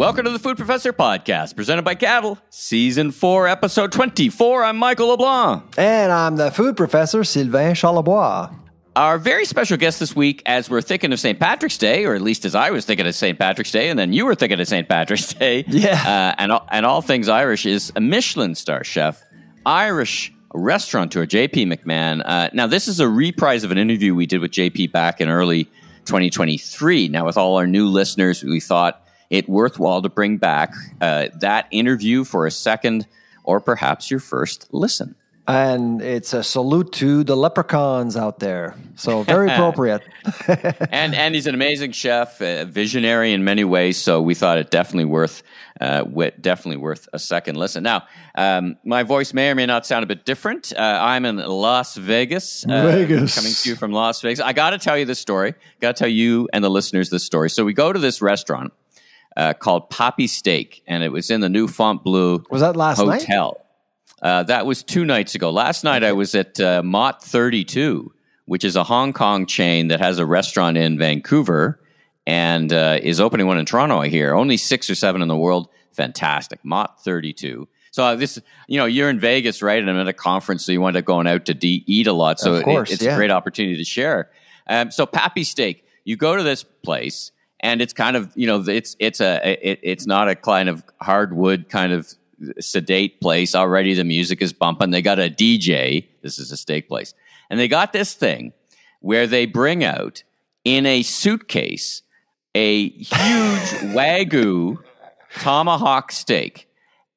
Welcome to the Food Professor Podcast, presented by Cattle, Season 4, Episode 24. I'm Michael LeBlanc. And I'm the Food Professor, Sylvain Charlebois. Our very special guest this week, as we're thinking of St. Patrick's Day, or at least as I was thinking of St. Patrick's Day, and then you were thinking of St. Patrick's Day, and all things Irish, is a Michelin-star chef, Irish restaurateur, JP McMahon. Now, this is a reprise of an interview we did with JP back in early 2023. Now, with all our new listeners, we thought it worthwhile to bring back that interview for a second or perhaps your first listen. And it's a salute to the leprechauns out there. So very appropriate. and he's an amazing chef, visionary in many ways. So we thought it definitely worth a second listen. Now, my voice may or may not sound a bit different. I'm in Las Vegas. Coming to you from Las Vegas. I got to tell you this story. Got to tell you and the listeners this story. So we go to this restaurant called Papi Steak, and it was in the New Fontainebleau Was that last hotel. night? That was 2 nights ago. Last night I was at Mott 32, which is a Hong Kong chain that has a restaurant in Vancouver and is opening one in Toronto, I hear. Only 6 or 7 in the world. Fantastic. Mott 32. So this, you're in Vegas, right? And I'm at a conference, so you wind up going out to eat a lot. So it's a great opportunity to share. So Papi Steak, you go to this place, and it's kind of, it's not a kind of hardwood kind of sedate place. Already the music is bumping. They got a DJ. This is a steak place. And they got this thing where they bring out in a suitcase a huge Wagyu tomahawk steak.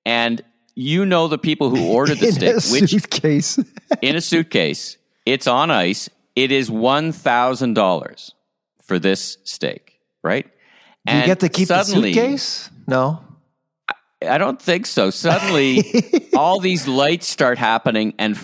And the people who ordered the steak. In a suitcase. It's on ice. It is $1,000 for this steak. Right? Do you get to keep the suitcase? No. I don't think so. Suddenly, all these lights start happening and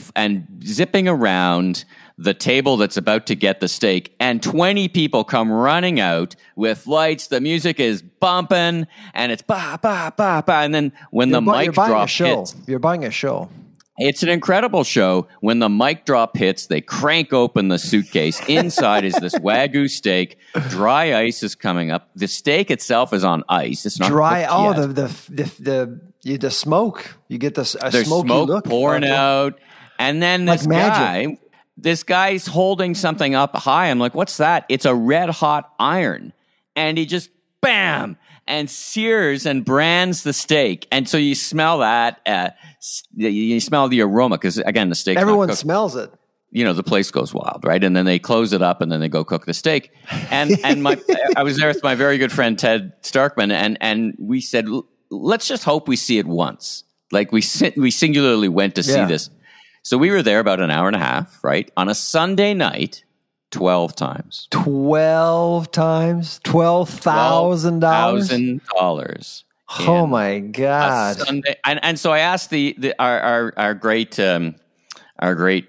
zipping around the table that's about to get the steak, and 20 people come running out with lights. The music is bumping, and it's ba, ba, ba, ba. And then when the mic drop hits... You're buying a show. It's an incredible show. When the mic drop hits, they crank open the suitcase. Inside is this Wagyu steak. Dry ice is coming up. The steak itself is on ice. It's not dry. Oh, yet. the smoke. You get this There's smoky smoke look pouring out, and then this guy's holding something up high. I'm like, what's that? It's a red hot iron, and he just bam. And sears and brands the steak. And so you smell that. You smell the aroma because, again, the steak. Everyone smells it. The place goes wild, right? And then they close it up and then they go cook the steak. And I was there with my very good friend, Ted Starkman, and we said, let's just hope we see it once. Like we singularly went to see this. So we were there about an hour and a half, right? On a Sunday night. 12 times. 12 times? $12,000? $12,000. Oh my God! Sunday, and so I asked our great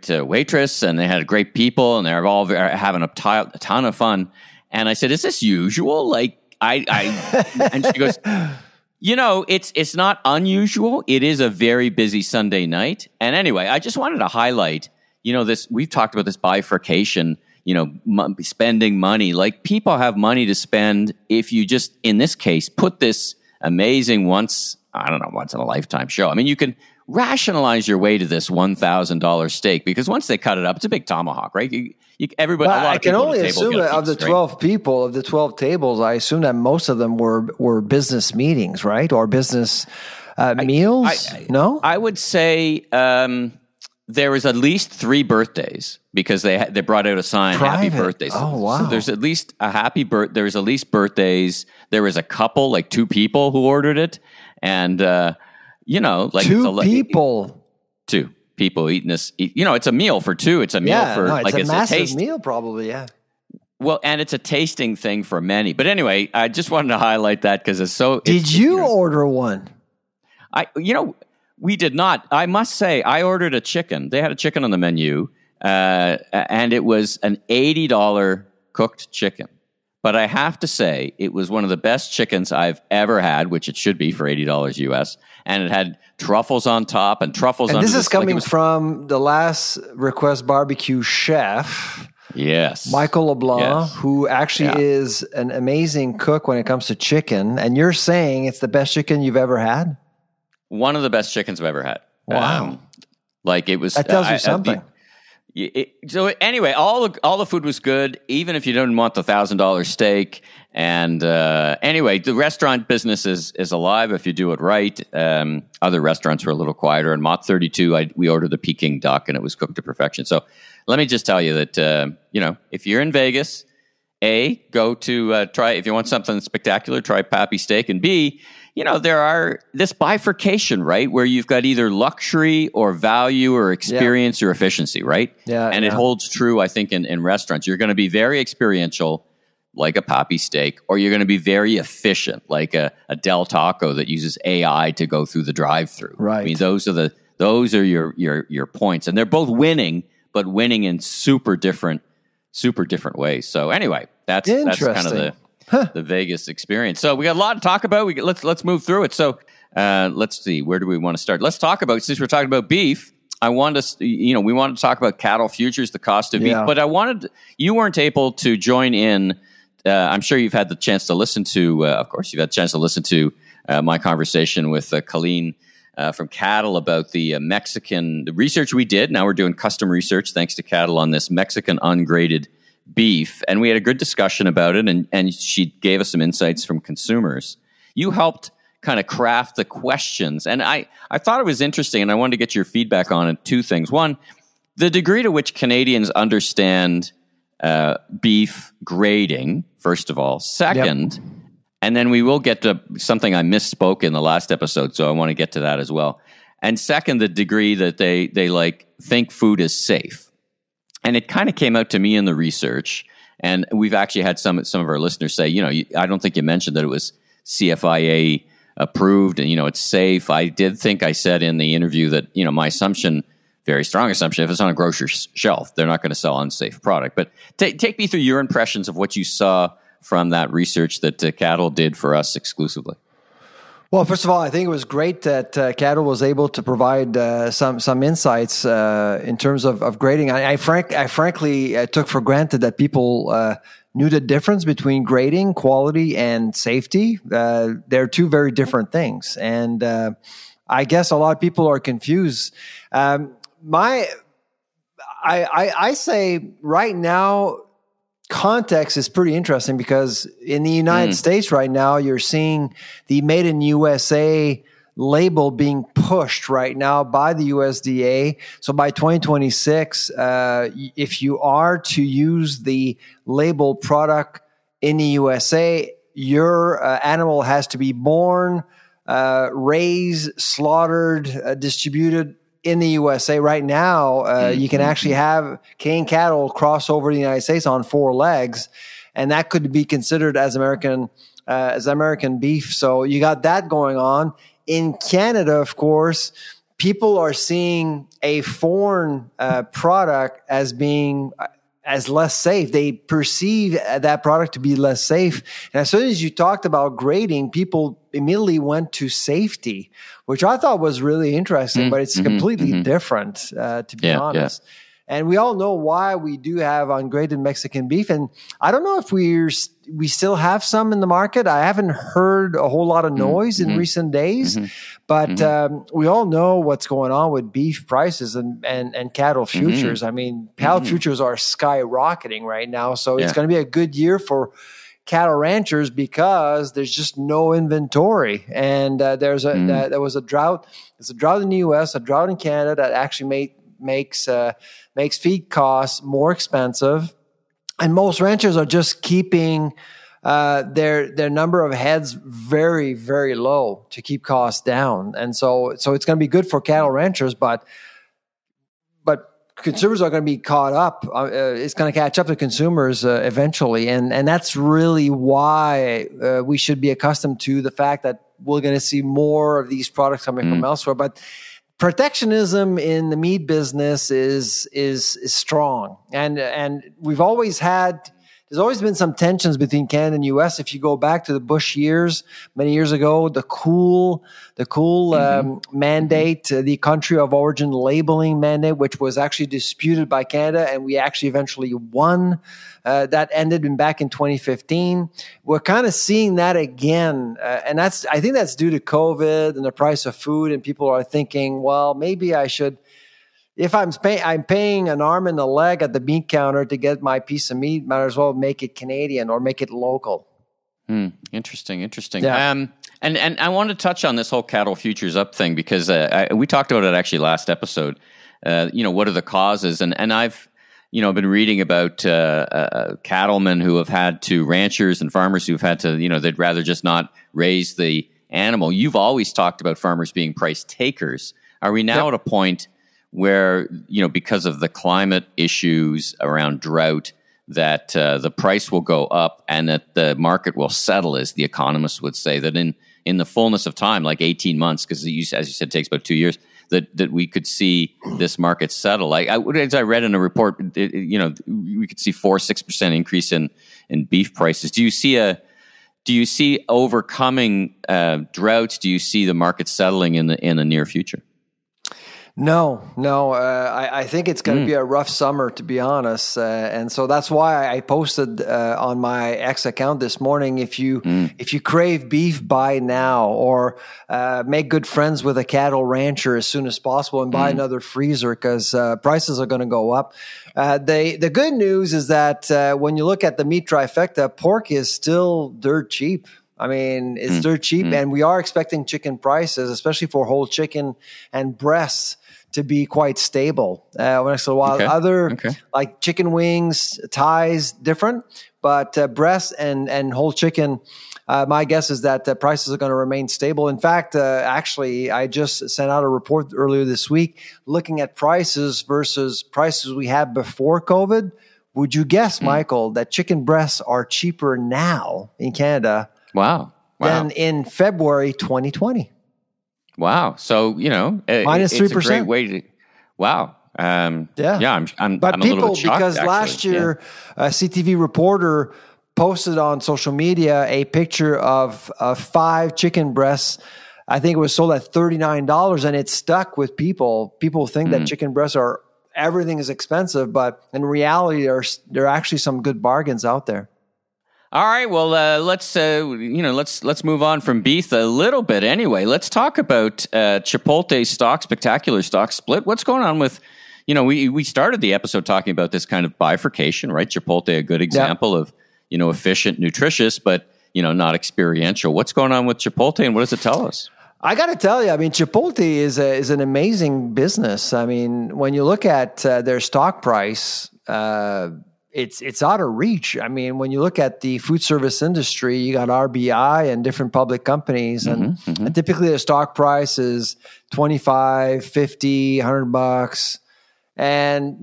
waitress, and they had great people, and they're all having a ton of fun. And I said, "Is this usual?" Like and she goes, it's not unusual. It is a very busy Sunday night. And anyway, I just wanted to highlight, this. We've talked about this bifurcation. Spending money. Like, people have money to spend if you just, in this case, put this amazing once in a lifetime show. I mean, you can rationalize your way to this $1,000 steak because once they cut it up, it's a big tomahawk, right? Everybody. A lot I of can people only assume that of the 12 people, of the 12 tables, I assume that most of them were business meetings, right? Or business meals? No? I would say there was at least 3 birthdays because they brought out a sign, Happy Birthdays. Oh, wow. So there's at least there's at least birthdays. There was a couple, like 2 people who ordered it. And, like 2 people. 2 people eating this. It's a meal for 2. It's a meal it's a massive meal probably, yeah. Well, and it's a tasting thing for many. But anyway, I just wanted to highlight that because it's so... Did you order one? We did not. I must say, I ordered a chicken. They had a chicken on the menu, and it was an $80 cooked chicken. But I have to say, it was one of the best chickens I've ever had, which it should be for $80 US. And it had truffles on top and truffles on. And this is coming from the Last Request Barbecue chef. Yes. Michael LeBlanc, Yes. who actually is an amazing cook when it comes to chicken. And you're saying it's the best chicken you've ever had? One of the best chickens I've ever had. Wow. Like it was. That tells you something. So anyway, all the food was good, even if you didn't want the $1,000 steak. And anyway, the restaurant business is alive if you do it right. Other restaurants were a little quieter. And Mott 32, we ordered the Peking duck, and it was cooked to perfection. So let me just tell you that if you're in Vegas, A, go to try, if you want something spectacular, try Pappy Steak, and B, there are this bifurcation, right, where you've got either luxury or value or experience or efficiency, right? Yeah. And it holds true, I think, in restaurants. You're going to be very experiential, like a Pappy Steak, or you're going to be very efficient, like a Del Taco that uses AI to go through the drive-through. Right. I mean, those are your points, and they're both winning, but winning in super different ways. So anyway, that's kind of the Vegas experience. So we got a lot to talk about. Let's move through it. So let's see, where do we want to start? Let's talk about, since we're talking about beef, we wanted to talk about cattle futures, the cost of beef, but you weren't able to join in. I'm sure you've had the chance to listen to, of course, you've had a chance to listen to my conversation with Colleen from Cattle about the research we did. Now we're doing custom research thanks to Cattle on this Mexican ungraded beef, and we had a good discussion about it, and she gave us some insights from consumers. You helped kind of craft the questions, and I thought it was interesting, and I wanted to get your feedback on it. Two things. One, the degree to which Canadians understand beef grading, first of all. Second, and then we will get to something I misspoke in the last episode, so I want to get to that as well. And second, the degree that they think food is safe. And it kind of came out to me in the research, and we've actually had some of our listeners say, I don't think you mentioned that it was CFIA approved and, it's safe. I did think I said in the interview that, my assumption, very strong assumption, if it's on a grocer's shelf, they're not going to sell unsafe product. But take me through your impressions of what you saw from that research that Cattle did for us exclusively. Well, first of all, I think it was great that Cattle was able to provide some insights in terms of grading. I frankly took for granted that people knew the difference between grading, quality, and safety. They're two very different things, and I guess a lot of people are confused. I say right now, context is pretty interesting because in the United States right now, you're seeing the Made in USA label being pushed right now by the USDA. So by 2026, if you are to use the label product in the USA, your animal has to be born, raised, slaughtered, distributed in the USA. Right now, you can actually have Canadian cattle cross over the United States on 4 legs, and that could be considered as American beef. So you got that going on. In Canada, of course, people are seeing a foreign product as being as less safe. They perceive that product to be less safe. And as soon as you talked about grading, people immediately went to safety, which I thought was really interesting, but it's completely different, to be honest. Yeah. And we all know why we do have ungraded Mexican beef. And I don't know if we still have some in the market. I haven't heard a whole lot of noise in recent days, but we all know what's going on with beef prices and cattle futures. I mean, cattle futures are skyrocketing right now. So it's going to be a good year for cattle ranchers because there's just no inventory. And there was a drought. There's a drought in the U.S., a drought in Canada that actually makes feed costs more expensive, and most ranchers are just keeping their number of heads very, very low to keep costs down. And so it's going to be good for cattle ranchers, but consumers are going to be caught up. It's going to catch up to consumers eventually, and that's really why we should be accustomed to the fact that we're going to see more of these products coming from elsewhere. But protectionism in the meat business is strong, and we've always had there's always been some tensions between Canada and U.S. If you go back to the Bush years, many years ago, the cool mandate, the country of origin labeling mandate, which was actually disputed by Canada, and we actually eventually won. That ended back in 2015. We're kind of seeing that again, and I think that's due to COVID and the price of food, and people are thinking, well, maybe I should. If I'm paying an arm and a leg at the meat counter to get my piece of meat, might as well make it Canadian or make it local. Interesting. Yeah. And I want to touch on this whole cattle futures up thing because we talked about it actually last episode. What are the causes? And I've been reading about cattlemen who have had to, ranchers and farmers who've had to, they'd rather just not raise the animal. You've always talked about farmers being price takers. Are we now at a point where, because of the climate issues around drought, that the price will go up and that the market will settle, as the economists would say, that in the fullness of time, like 18 months, because as you said, it takes about 2 years, that we could see this market settle. As I read in a report, we could see 4-6% increase in beef prices. Do you see overcoming droughts? Do you see the market settling in the near future? No. I think it's going to be a rough summer, to be honest. And so that's why I posted on my X account this morning, if you crave beef, buy now, or make good friends with a cattle rancher as soon as possible and buy another freezer, because prices are going to go up. The good news is that when you look at the meat trifecta, pork is still dirt cheap. I mean, it's dirt cheap, and we are expecting chicken prices, especially for whole chicken and breasts, to be quite stable. Like chicken wings, thighs, different, but breasts and whole chicken, my guess is that the prices are going to remain stable. In fact, actually, I just sent out a report earlier this week looking at prices versus prices we had before COVID. Would you guess, Michael, that chicken breasts are cheaper now in Canada? Wow. Than in February 2020. Wow. So, minus 3%. It's a great way to, wow. I'm a little bit shocked, because actually. Last year, a CTV reporter posted on social media a picture of 5 chicken breasts. I think it was sold at $39, and it stuck with people. People think that chicken breasts everything is expensive, but in reality, there are actually some good bargains out there. All right, well, let's move on from beef a little bit. Anyway, let's talk about Chipotle's spectacular stock split. What's going on with, we started the episode talking about this kind of bifurcation, right? Chipotle, a good example of, efficient, nutritious, but not experiential. What's going on with Chipotle, and what does it tell us? I got to tell you, Chipotle is an amazing business. When you look at their stock price, it's out of reach. When you look at the food service industry, you got RBI and different public companies, and typically the stock price is $25, $50, $100. And,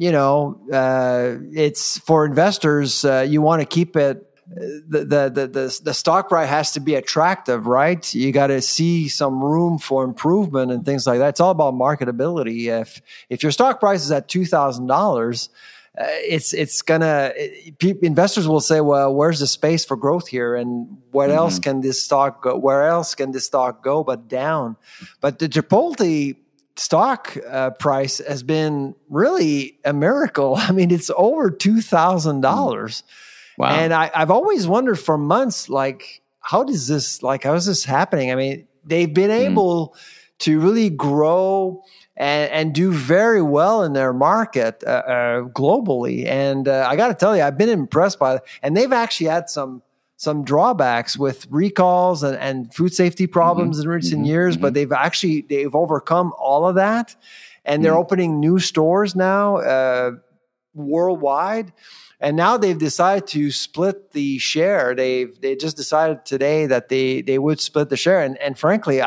it's for investors, you want to keep it, the stock price has to be attractive, right? You got to see some room for improvement and things like that. It's all about marketability. If your stock price is at $2,000, investors will say, well, where's the space for growth here? And where else can this stock go? Where else can this stock go but down? But the Chipotle stock price has been really a miracle. It's over $2,000. Wow. And I've always wondered for months, how is this happening? They've been able to really grow and do very well in their market globally. And I got to tell you, I've been impressed by it. And they've actually had some drawbacks with recalls and food safety problems in recent years, but they've overcome all of that. And they're opening new stores now worldwide. And now they've decided to split the share. They just decided today that they would split the share. And frankly,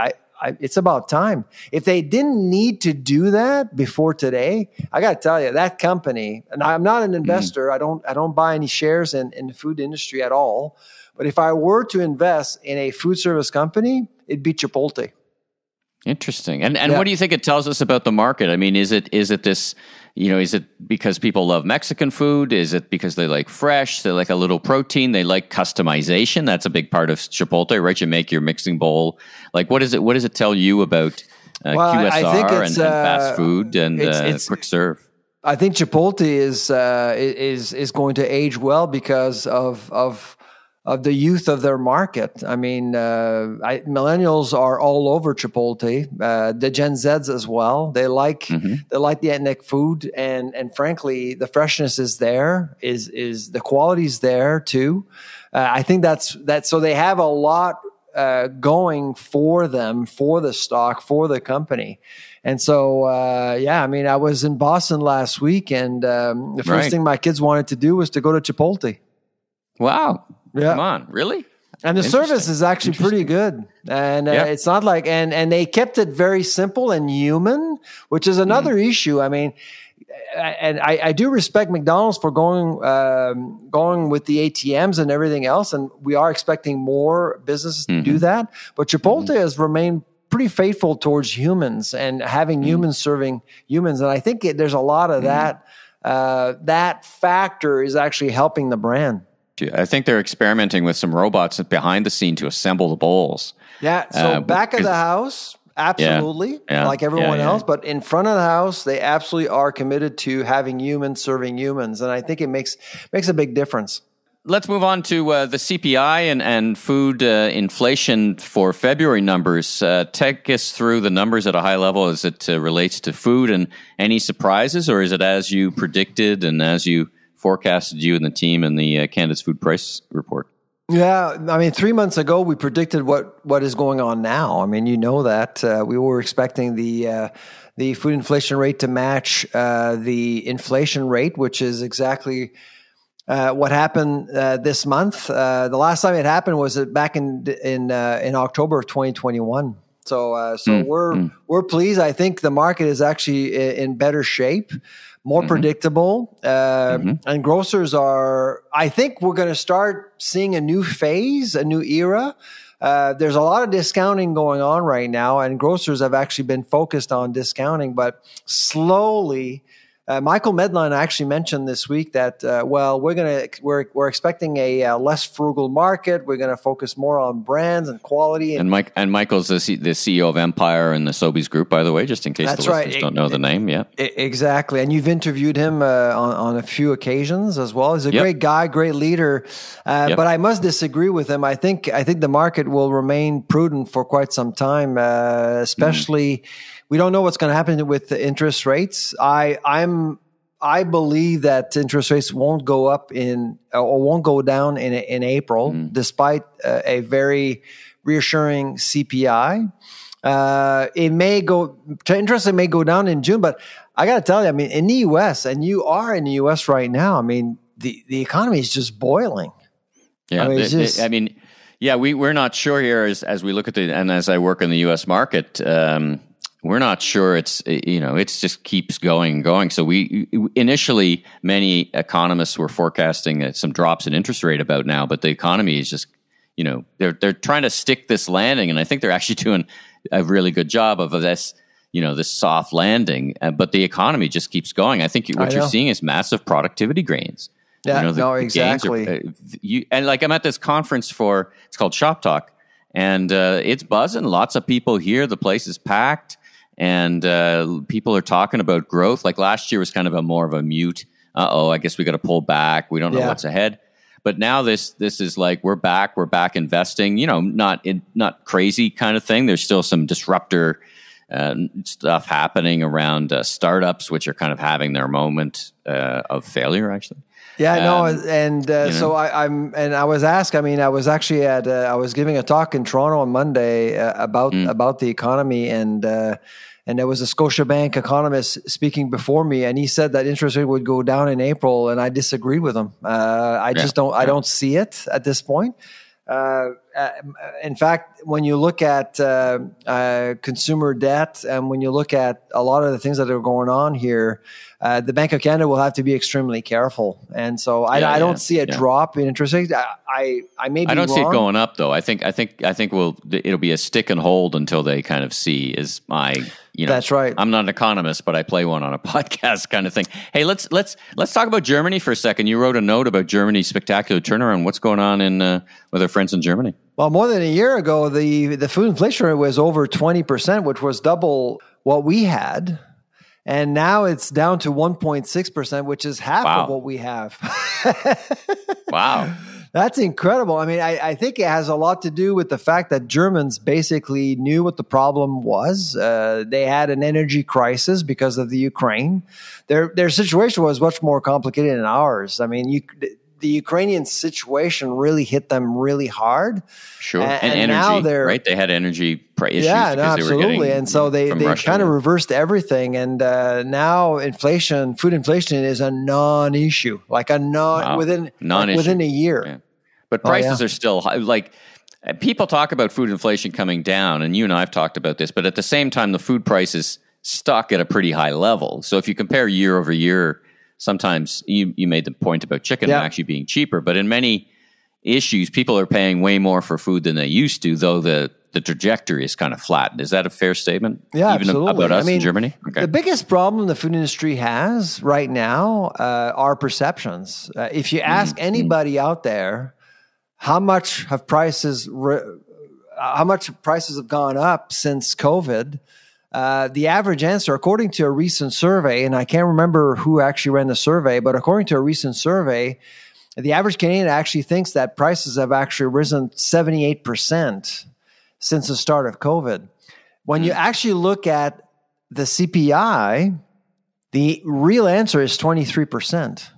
it's about time. If they didn't need to do that before today, I got to tell you, that company, and I'm not an investor, I don't buy any shares in the food industry at all. But if I were to invest in a food service company, it'd be Chipotle. Interesting. And what do you think it tells us about the market? Is it this is it because people love Mexican food? Is it because they like fresh? They like a little protein. They like customization. That's a big part of Chipotle, right? You make your mixing bowl. Like, what is it? What does it tell you about QSR I think and fast food and quick serve? I think Chipotle is going to age well because of the youth of their market. I mean, millennials are all over Chipotle. The Gen Zs as well. They like the ethnic food, and frankly, the freshness is there. Is the quality's there too? I think that's. So they have a lot going for them, for the stock, for the company. And so, I mean, I was in Boston last week, and the first thing my kids wanted to do was to go to Chipotle. Wow. Yeah. Come on, really? And the service is actually pretty good. And it's not like, and they kept it very simple and human, which is another issue. I mean, and I do respect McDonald's for going with the ATMs and everything else. And we are expecting more businesses to do that. But Chipotle has remained pretty faithful towards humans and having humans serving humans. And I think there's a lot of that. That factor is actually helping the brand. I think they're experimenting with some robots behind the scene to assemble the bowls. Yeah, so back of the house, absolutely, like everyone else. But in front of the house, they absolutely are committed to having humans serving humans. And I think it makes a big difference. Let's move on to the CPI and food inflation for February numbers. Take us through the numbers at a high level as it relates to food, and any surprises, or is it as you predicted and as you forecasted, you and the team in the Canada's Food Price Report? Yeah, I mean, 3 months ago, we predicted what is going on now. I mean, you know that we were expecting the food inflation rate to match the inflation rate, which is exactly what happened this month. The last time it happened was back in October of 2021. So we're pleased. I think the market is actually in better shape, more predictable, and grocers are. I think we're going to start seeing a new phase, a new era. There's a lot of discounting going on right now, and grocers have actually been focused on discounting, but slowly. Michael Medline actually mentioned this week that we're expecting a less frugal market. We're going to focus more on brands and quality. And Michael's the CEO of Empire and the Sobeys Group, by the way, just in case the listeners don't know the name. Yeah, exactly. And you've interviewed him on a few occasions as well. He's a great guy, great leader. But I must disagree with him. I think the market will remain prudent for quite some time, especially. We don't know what's going to happen with the interest rates. I believe that interest rates won't go up or won't go down in April, despite a very reassuring CPI. Interest rate may go down in June, but I got to tell you, I mean, in the U.S., and you are in the U.S. right now, I mean, the economy is just boiling. Yeah, we're not sure here as we look at and as I work in the U.S. market. We're not sure it's just keeps going and going. So initially, many economists were forecasting some drops in interest rate about now, but the economy is just, they're trying to stick this landing. And I think they're actually doing a really good job of this, this soft landing, but the economy just keeps going. I think what you're seeing is massive productivity gains. Yeah, exactly. And like I'm at this conference it's called Shop Talk, and it's buzzing. Lots of people here. The place is packed. And people are talking about growth. Like last year was kind of more of a mute. I guess we got to pull back. We don't know what's ahead. But now this is like we're back investing. Not crazy kind of thing. There's still some disruptor stuff happening around startups, which are kind of having their moment of failure. Actually, So I was asked. I mean, I was actually I was giving a talk in Toronto on Monday about the economy, and there was a Scotiabank economist speaking before me, and he said that interest rate would go down in April, and I disagreed with him. I don't see it at this point. in fact, when you look at consumer debt and when you look at a lot of the things that are going on here, the Bank of Canada will have to be extremely careful. And so I don't see a drop in interest rates. I may be I don't wrong. see it going up though. I think it'll be a stick and hold until they kind of see is my, That's right. I'm not an economist, but I play one on a podcast kind of thing. Hey, let's talk about Germany for a second. You wrote a note about Germany's spectacular turnaround. What's going on with our friends in Germany? Well, more than a year ago, the food inflation rate was over 20%, which was double what we had. And now it's down to 1.6%, which is half of what we have. Wow. That's incredible. I mean, I think it has a lot to do with the fact that Germans basically knew what the problem was. They had an energy crisis because of the Ukraine. Their situation was much more complicated than ours. I mean, the Ukrainian situation really hit them really hard. Sure. And energy, now right? They had energy issues. Yeah, no, absolutely. And so they kind of reversed everything. And now food inflation is a non-issue, within a year. Yeah. But prices are still high. Like, people talk about food inflation coming down, and you and I have talked about this, but at the same time, the food price is stuck at a pretty high level. So if you compare year over year, sometimes you made the point about chicken actually being cheaper, but in many issues, people are paying way more for food than they used to, though the trajectory is kind of flat. Is that a fair statement? Yeah, even absolutely. About us in Germany? Okay. The biggest problem the food industry has right now are perceptions. If you ask anybody out there, how much prices have gone up since COVID? The average answer, according to a recent survey, and I can't remember who actually ran the survey, but according to a recent survey, the average Canadian actually thinks that prices have actually risen 78% since the start of COVID. When you actually look at the CPI, the real answer is 23%.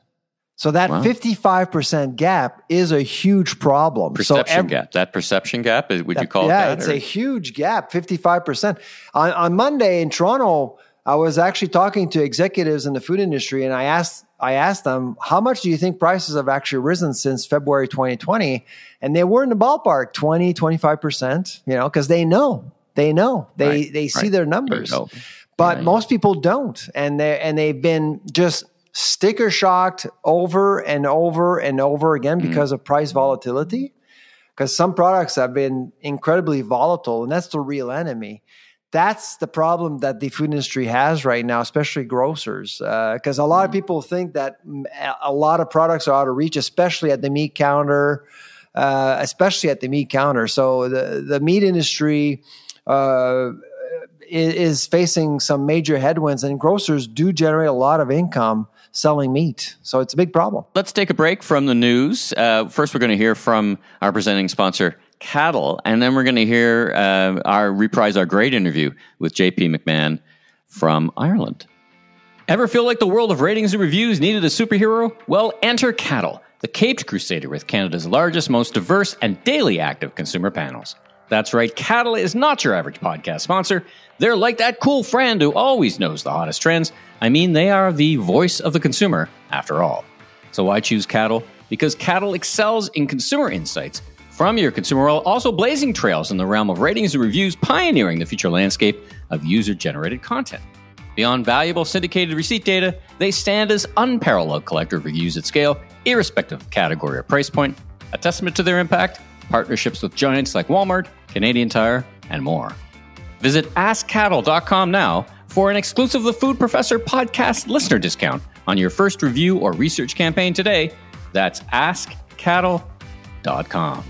So that 55% gap is a huge problem. Gap. That perception gap, would you call it that? Yeah, it's a huge gap, 55%. On Monday in Toronto, I was actually talking to executives in the food industry, and I asked them, how much do you think prices have actually risen since February 2020? And they were in the ballpark, 20, 25%, because they know. They see their numbers. But most people don't. And they've been just sticker shocked over and over and over again because of price volatility, because some products have been incredibly volatile, and that's the real enemy. That's the problem that the food industry has right now, especially grocers, because a lot of people think that a lot of products are out of reach, especially at the meat counter, So the meat industry is facing some major headwinds, and grocers do generate a lot of income selling meat. So it's a big problem. Let's take a break from the news. First, we're going to hear from our presenting sponsor, Cattle, and then we're going to hear reprise our great interview with JP McMahon from Ireland. Ever feel like the world of ratings and reviews needed a superhero? Well, enter Cattle, the caped crusader with Canada's largest, most diverse, and daily active consumer panels. That's right, Cattle is not your average podcast sponsor. They're like that cool friend who always knows the hottest trends. I mean, they are the voice of the consumer, after all. So why choose Cattle? Because Cattle excels in consumer insights from your consumer while also blazing trails in the realm of ratings and reviews, pioneering the future landscape of user-generated content. Beyond valuable syndicated receipt data, they stand as unparalleled collector of reviews at scale, irrespective of category or price point, a testament to their impact, partnerships with giants like Walmart, Canadian Tire, and more. Visit AskCattle.com now for an exclusive The Food Professor podcast listener discount on your first review or research campaign today. That's AskCattle.com.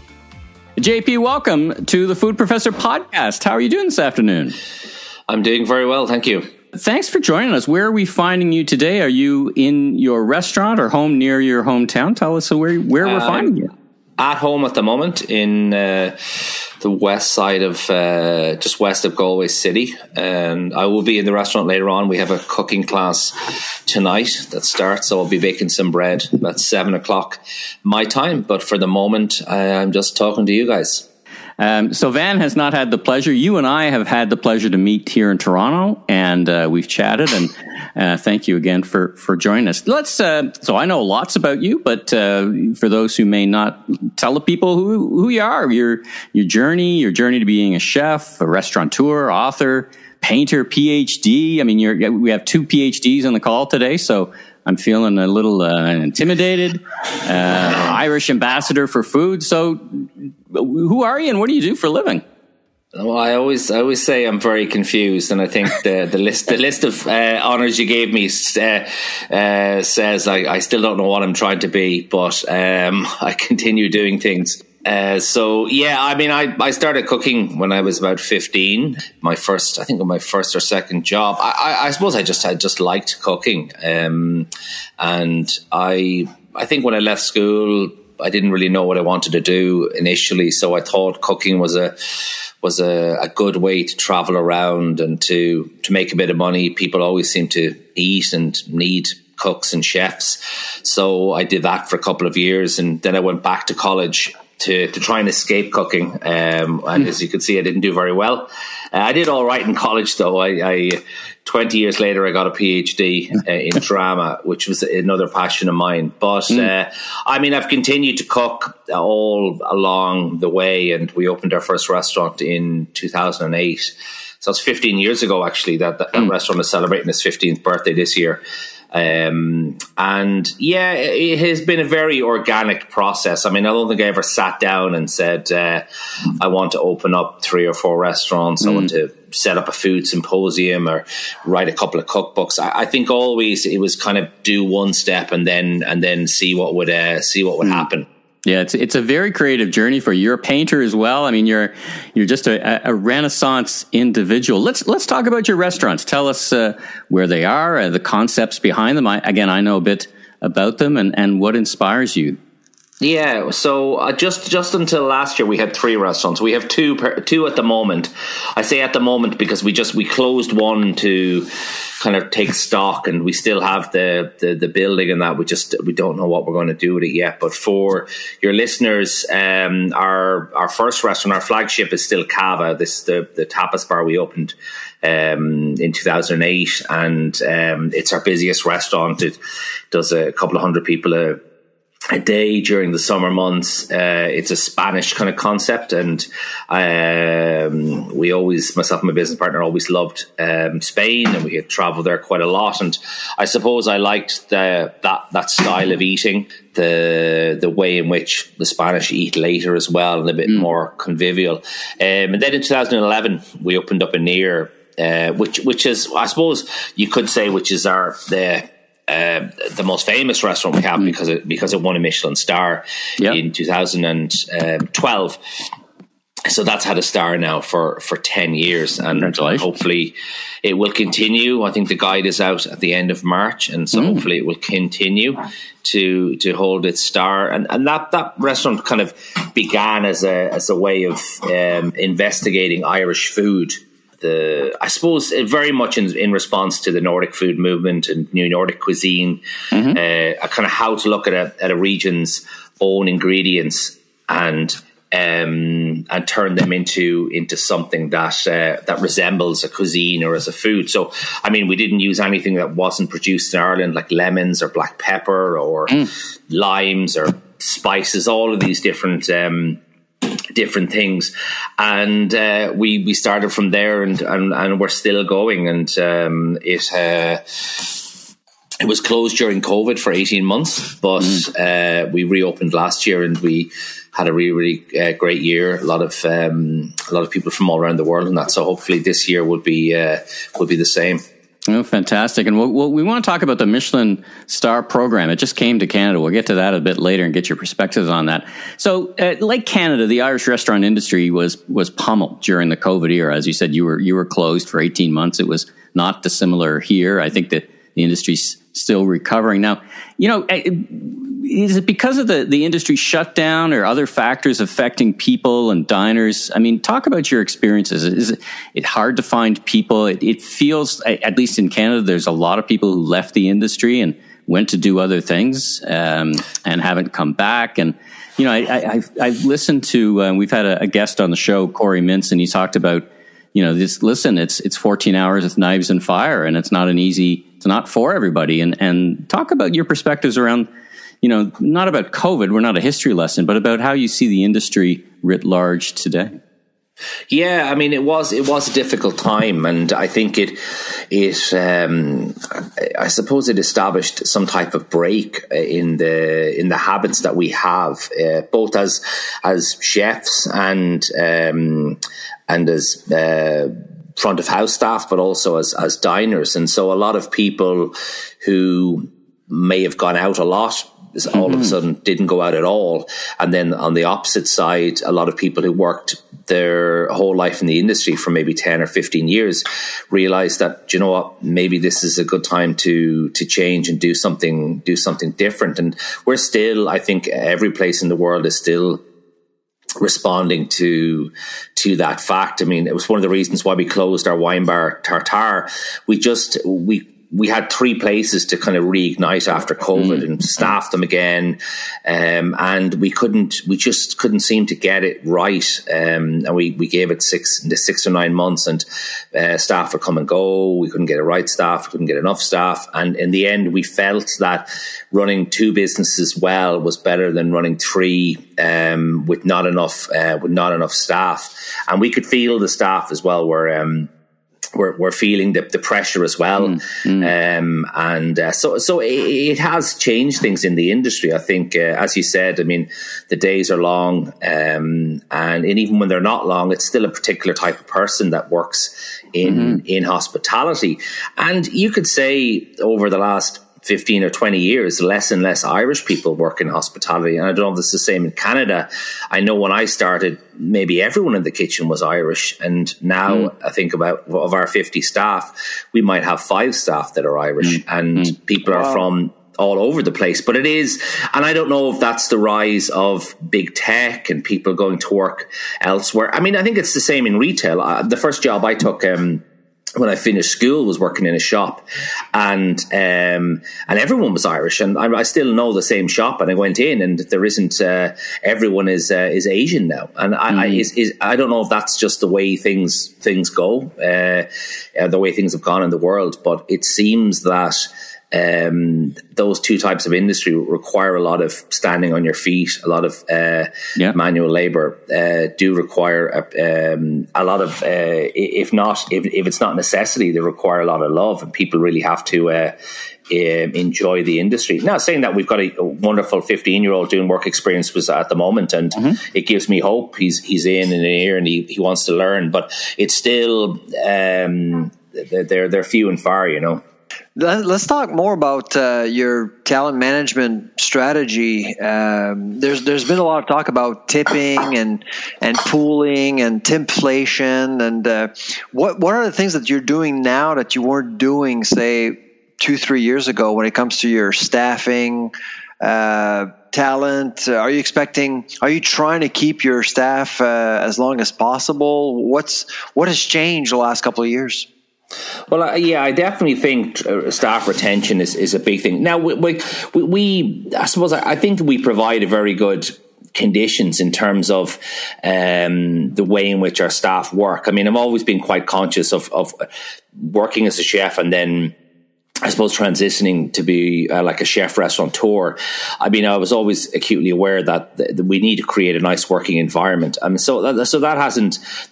JP, welcome to the Food Professor podcast. How are you doing this afternoon? I'm doing very well, thank you. Thanks for joining us. Where are we finding you today? Are you in your restaurant or home near your hometown? Tell us where we're finding you. At home at the moment in the west side of, just west of Galway City. And I will be in the restaurant later on. We have a cooking class tonight that starts, so I'll be baking some bread about 7 o'clock my time. But for the moment, I'm just talking to you guys. Sylvain has not had the pleasure. You and I have had the pleasure to meet here in Toronto, and we've chatted. And thank you again for joining us. So I know lots about you, but for those who may not, tell the people who you are, your journey to being a chef, a restaurateur, author, painter, PhD. I mean, we have 2 PhDs on the call today, so I'm feeling a little intimidated. Irish ambassador for food. So who are you and what do you do for a living? Well, I always say I'm very confused, and I think the list of honors you gave me says I still don't know what I'm trying to be, but I continue doing things. So yeah, I mean, I started cooking when I was about 15. My first or second job. I suppose I just liked cooking. And I think when I left school, I didn't really know what I wanted to do initially. So I thought cooking was a good way to travel around and to make a bit of money. People always seem to eat and need cooks and chefs. So I did that for a couple of years, and then I went back to college to try and escape cooking. And as you can see, I didn't do very well. I did all right in college, though. I 20 years later, I got a PhD in drama, which was another passion of mine. But I mean, I've continued to cook all along the way, and we opened our first restaurant in 2008. So it's 15 years ago, actually, that restaurant is celebrating its 15th birthday this year. And yeah, it has been a very organic process. I mean, I don't think I ever sat down and said, I want to open up 3 or 4 restaurants. I want to set up a food symposium or write a couple of cookbooks. I think always it was kind of do one step and then see what would happen. Yeah, it's a very creative journey for you. You're a painter as well. I mean, you're just a Renaissance individual. Let's talk about your restaurants. Tell us where they are, the concepts behind them. I know a bit about them and what inspires you. Yeah, so just until last year, we had 3 restaurants. We have two at the moment. I say at the moment because we closed one to kind of take stock, and we still have the building and that. We don't know what we're going to do with it yet. But for your listeners, our first restaurant, our flagship, is still Cava. This the tapas bar we opened in 2008, and it's our busiest restaurant. It does a couple of hundred people a day during the summer months. It's a Spanish kind of concept, and myself and my business partner always loved Spain, and we had traveled there quite a lot. And I suppose I liked that style of eating, the way in which the Spanish eat later as well, and a bit more convivial. And then in 2011, we opened up Aniar, which is, I suppose you could say, which is the most famous restaurant we have because it won a Michelin-star in 2012. So that's had a star now for 10 years, and hopefully it will continue. I think the guide is out at the end of March, and so hopefully it will continue to hold its star. And that restaurant kind of began as a way of investigating Irish food. I suppose very much in response to the Nordic food movement and new Nordic cuisine, kind of how to look at a region's own ingredients and turn them into something that resembles a cuisine or as a food. So, I mean, we didn't use anything that wasn't produced in Ireland, like lemons or black pepper or limes or spices, all of these different things, and we started from there, and we're still going, and it was closed during COVID for 18 months, but we reopened last year, and we had a really great year. A lot of people from all around the world, and that. So hopefully this year would be the same. Oh, fantastic. And we want to talk about the Michelin-star program. It just came to Canada. We'll get to that a bit later and get your perspectives on that. So, like Canada, the Irish restaurant industry was pummeled during the COVID era. As you said, you were closed for 18 months. It was not dissimilar here. I think that the industry's still recovering. Now, is it because of the industry shutdown or other factors affecting people and diners? I mean, talk about your experiences. Is it hard to find people? It feels, at least in Canada, there's a lot of people who left the industry and went to do other things and haven't come back. And You know, I've listened to, we've had a guest on the show, Corey Mintz, and he talked about, you know, it's 14 hours with knives and fire, and it's not for everybody. And talk about your perspectives around, you know, not about COVID, we're not a history lesson, but about how you see the industry writ large today. Yeah, I mean, it was a difficult time, and I think I suppose it established some type of break in the habits that we have, both as chefs and as front of house staff, but also as diners. And so a lot of people who may have gone out a lot all of a sudden didn't go out at all. And then on the opposite side, a lot of people who worked their whole life in the industry for maybe 10 or 15 years realized that, you know what, maybe this is a good time to change and do something different. And we're still, I think every place in the world is still responding to that fact. I mean, it was one of the reasons why we closed our wine bar Tartare. We had 3 places to kind of reignite after COVID and staff them again. And we just couldn't seem to get it right. And we gave it 6 or 9 months, and staff would come and go. We couldn't get the right staff. We couldn't get enough staff. And in the end, we felt that running 2 businesses well was better than running 3, with not enough staff. And we could feel the staff as well we're feeling the pressure as well. So it has changed things in the industry. I think, as you said, I mean, the days are long, and even when they're not long, it's still a particular type of person that works in hospitality. And you could say over the last 15 or 20 years, less and less Irish people work in hospitality. And I don't know if it's the same in Canada. I know when I started, maybe everyone in the kitchen was Irish. And now I think about, of our 50 staff, we might have 5 staff that are Irish, and people are from all over the place. But it is, and I don't know if that's the rise of big tech and people going to work elsewhere. I mean, I think it's the same in retail. The first job I took, when I finished school, was working in a shop, and everyone was Irish, and I still know the same shop, and I went in, and there isn't, everyone is Asian now, and I don't know if that's just the way things go, the way things have gone in the world, but it seems that those 2 types of industry require a lot of standing on your feet, a lot of manual labor, do require a lot of, if it's not necessity, they require a lot of love, and people really have to enjoy the industry. Now, saying that, we've got a wonderful 15-year-old doing work experience at the moment, and it gives me hope. He's in Aniar, and he wants to learn, but it's still they're few and far, you know. Let's talk more about your talent management strategy. There's been a lot of talk about tipping and pooling and timpflation. And what are the things that you're doing now that you weren't doing, say, 2-3 years ago when it comes to your staffing, talent? Are you trying to keep your staff as long as possible? What has changed the last couple of years? Well, I definitely think staff retention is a big thing. Now, we I suppose I think we provide a very good conditions in terms of the way in which our staff work. I mean, I've always been quite conscious of working as a chef and then, I suppose, transitioning to be like a chef restaurateur. I mean, I was always acutely aware that we need to create a nice working environment. I mean, so that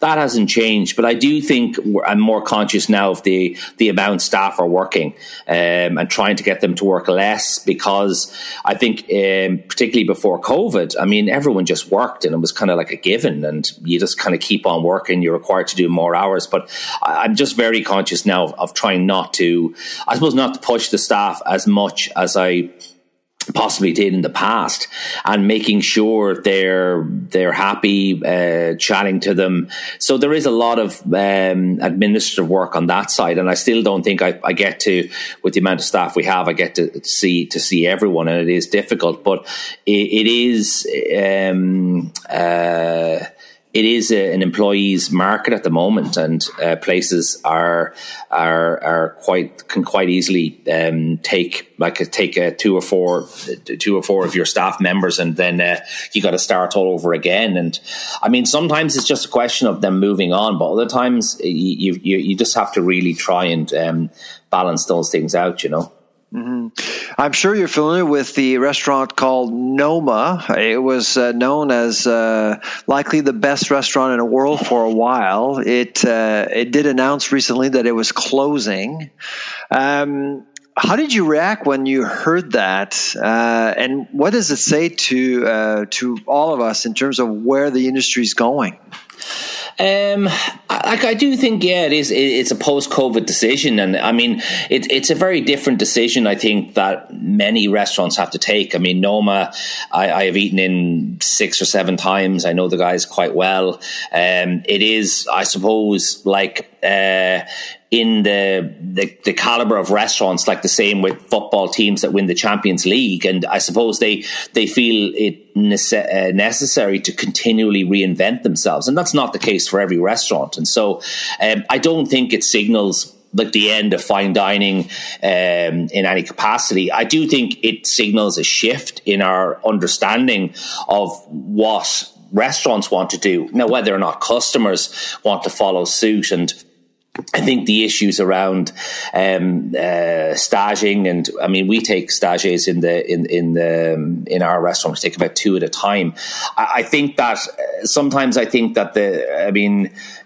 hasn't changed. But I do think I'm more conscious now of the amount staff are working, and trying to get them to work less, because I think, particularly before COVID, I mean, everyone just worked, and it was kind of like a given, and you just kind of keep on working. You're required to do more hours. But I'm just very conscious now of trying not to, I suppose, not to push the staff as much as I possibly did in the past, and making sure they're happy, chatting to them. So there is a lot of administrative work on that side, and I still don't think I get to, with the amount of staff we have, I get to see everyone, and it is difficult, but it is it is an employees market at the moment, and places can quite easily take 2 or 4 of your staff members, and then you got to start all over again. And I mean, sometimes it's just a question of them moving on, but other times you just have to really try and balance those things out, you know. Mm-hmm. I'm sure you're familiar with the restaurant called Noma. It was known as likely the best restaurant in the world for a while. It did announce recently that it was closing. How did you react when you heard that? And what does it say to all of us in terms of where the industry is going? I do think, yeah, it's a post-COVID decision, and I mean, it's a very different decision, I think, that many restaurants have to take. I mean, Noma, I have eaten in 6 or 7 times. I know the guys quite well. It is, I suppose, like in the caliber of restaurants, like the same with football teams that win the Champions League. And I suppose they feel it necessary to continually reinvent themselves. And that's not the case for every restaurant. And so I don't think it signals like the end of fine dining in any capacity. I do think it signals a shift in our understanding of what restaurants want to do. Now, whether or not customers want to follow suit, and I think the issues around staging, and I mean, we take stages in our restaurant. We take about 2 at a time. I think that sometimes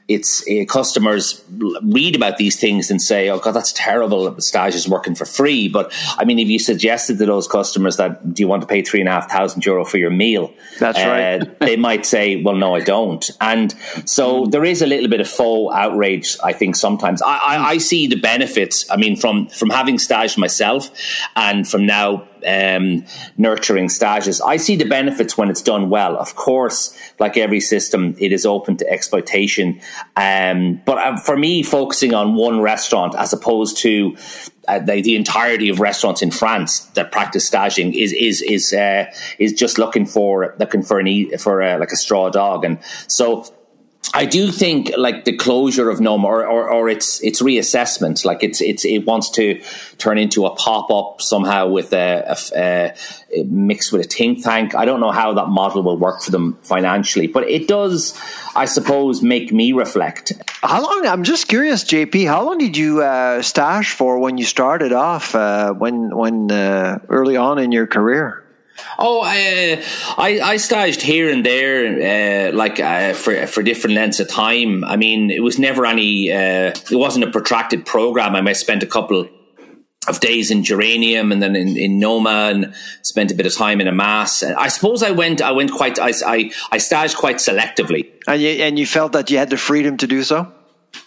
it's customers read about these things and say, "Oh God, that's terrible. Stage is working for free." But I mean, if you suggested to those customers that, do you want to pay €3,500 for your meal? That's right. They might say, "Well, no, I don't." And so there is a little bit of faux outrage, I think. Sometimes I see the benefits. I mean, from having staged myself and from now nurturing stages, I see the benefits when it's done well. Of course, like every system, it is open to exploitation. But for me, focusing on one restaurant as opposed to the entirety of restaurants in France that practice staging is just looking for like a straw dog. And so I do think like the closure of Noma or its reassessment, like it wants to turn into a pop-up somehow with a mixed with a think tank. I don't know how that model will work for them financially, but it does, I suppose, make me reflect. How long? I'm just curious, JP. How long did you stage for when you started off? When early on in your career? Oh, I staged here and there, for different lengths of time. I mean, it was never it wasn't a protracted program. I might spend a couple of days in Geranium and then in Noma, and spent a bit of time in Amass. I suppose I staged quite selectively. And you felt that you had the freedom to do so?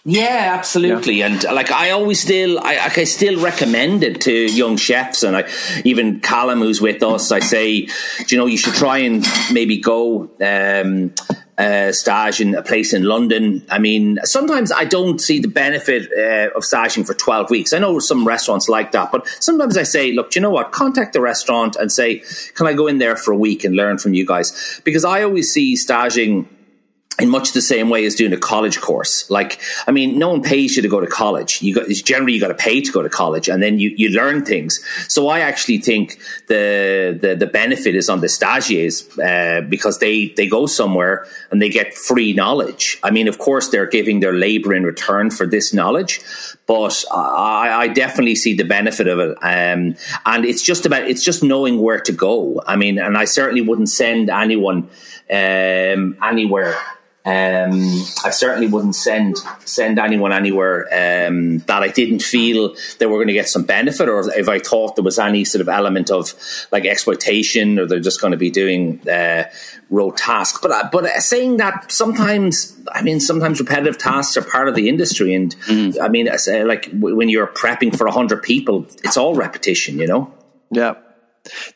Yeah, absolutely. Yeah. And like I still recommend it to young chefs, and even Callum, who's with us, I say, you should try and maybe go stage in a place in London. I mean, sometimes I don't see the benefit of staging for 12 weeks. I know some restaurants like that, but sometimes I say, look, you know what? Contact the restaurant and say, can I go in there for a week and learn from you guys? Because I always see staging in much the same way as doing a college course. Like, I mean, no one pays you to go to college. Generally you got to pay to go to college, and then you learn things. So I actually think the benefit is on the stagiaires, because they go somewhere and they get free knowledge. I mean, of course they're giving their labor in return for this knowledge, but I definitely see the benefit of it. And it's just knowing where to go. I mean, and I certainly wouldn't send anyone anywhere. I certainly wouldn't send anyone anywhere that I didn't feel they were going to get some benefit, or if I thought there was any sort of element of like exploitation, or they're just going to be doing rote tasks. But saying that, sometimes repetitive tasks are part of the industry, and I mean, like when you're prepping for 100 people, it's all repetition, Yeah.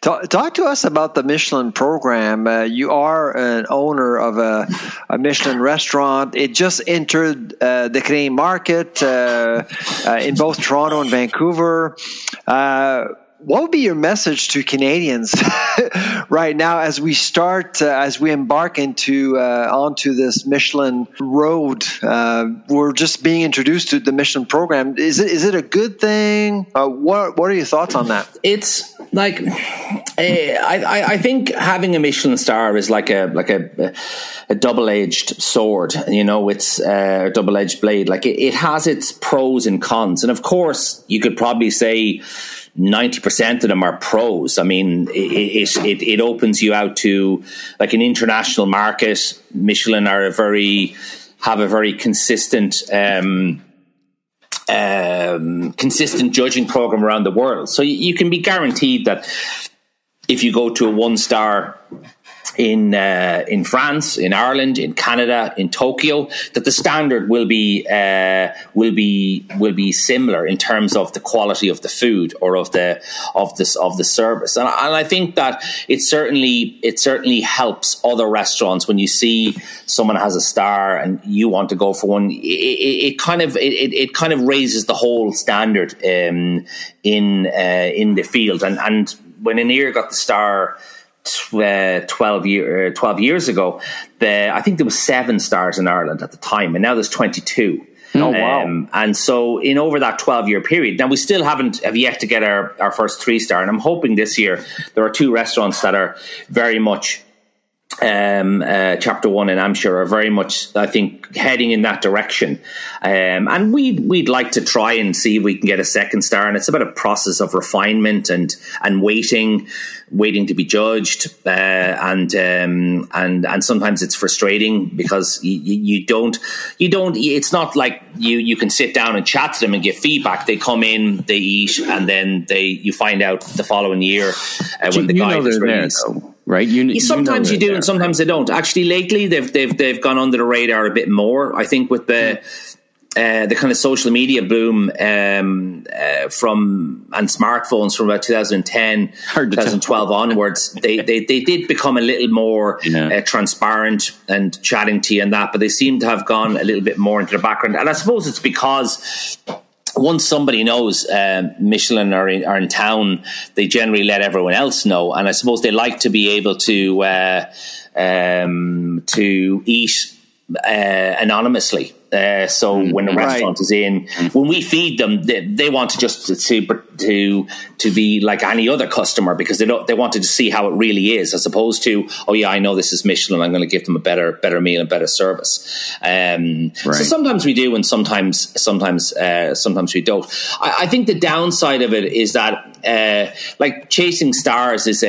Talk to us about the Michelin program. You are an owner of a Michelin restaurant. It just entered the Canadian market in both Toronto and Vancouver. what would be your message to Canadians right now as we start, as we embark onto this Michelin road? We're just being introduced to the Michelin program. Is it a good thing? What are your thoughts on that? It's like I think having a Michelin star is like a double-edged sword. It's a double-edged blade. Like it has its pros and cons, and of course, you could probably say 90% of them are pros. I mean, it opens you out to like an international market. Michelin have a very consistent consistent judging program around the world. So you can be guaranteed that if you go to a 1-star in France, in Ireland, in Canada, in Tokyo, that the standard will be similar in terms of the quality of the food or of the service. And I think that it certainly helps other restaurants when you see someone has a star and you want to go for one. It kind of raises the whole standard in the field. And when Aniar got the star 12 years ago, I think there was 7 stars in Ireland at the time, and now there's 22. Oh, wow. And so over that 12-year period, now we still have yet to get our first 3-star, and I'm hoping this year there are 2 restaurants that are very much Chapter 1 in Hampshire are very much, I think, heading in that direction. And we'd like to try and see if we can get a 2nd star. And it's about a process of refinement and waiting to be judged. And sometimes it's frustrating because you don't, it's not like you can sit down and chat to them and give feedback. They come in, they eat, and then you find out the following year when the guide is released. Right. Sometimes you do, and sometimes they don't. Actually, lately they've gone under the radar a bit more. I think with the kind of social media boom and smartphones from about 2010, 2012 onwards, they did become a little more transparent and chatting to you and that. But they seem to have gone a little bit more into the background, and I suppose it's because once somebody knows Michelin are in town, they generally let everyone else know. And I suppose they like to be able to eat anonymously. So when the restaurant is in, when we feed them, they want to just to be like any other customer, because they wanted to see how it really is, as opposed to, oh yeah, I know this is Michelin, I'm going to give them a better meal and better service. So sometimes we do, and sometimes we don't. I think the downside of it is that like chasing stars is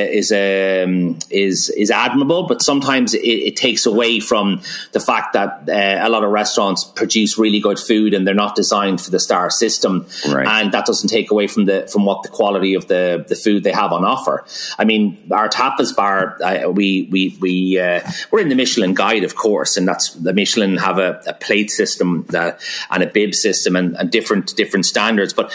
admirable, but sometimes it takes away from the fact that a lot of restaurants produce really good food and they're not designed for the star system, and that doesn't take away from what the quality of the food they have on offer. I mean, our tapas bar, we're in the Michelin Guide, of course, and that's the Michelin have a plate system and a bib system and different standards, but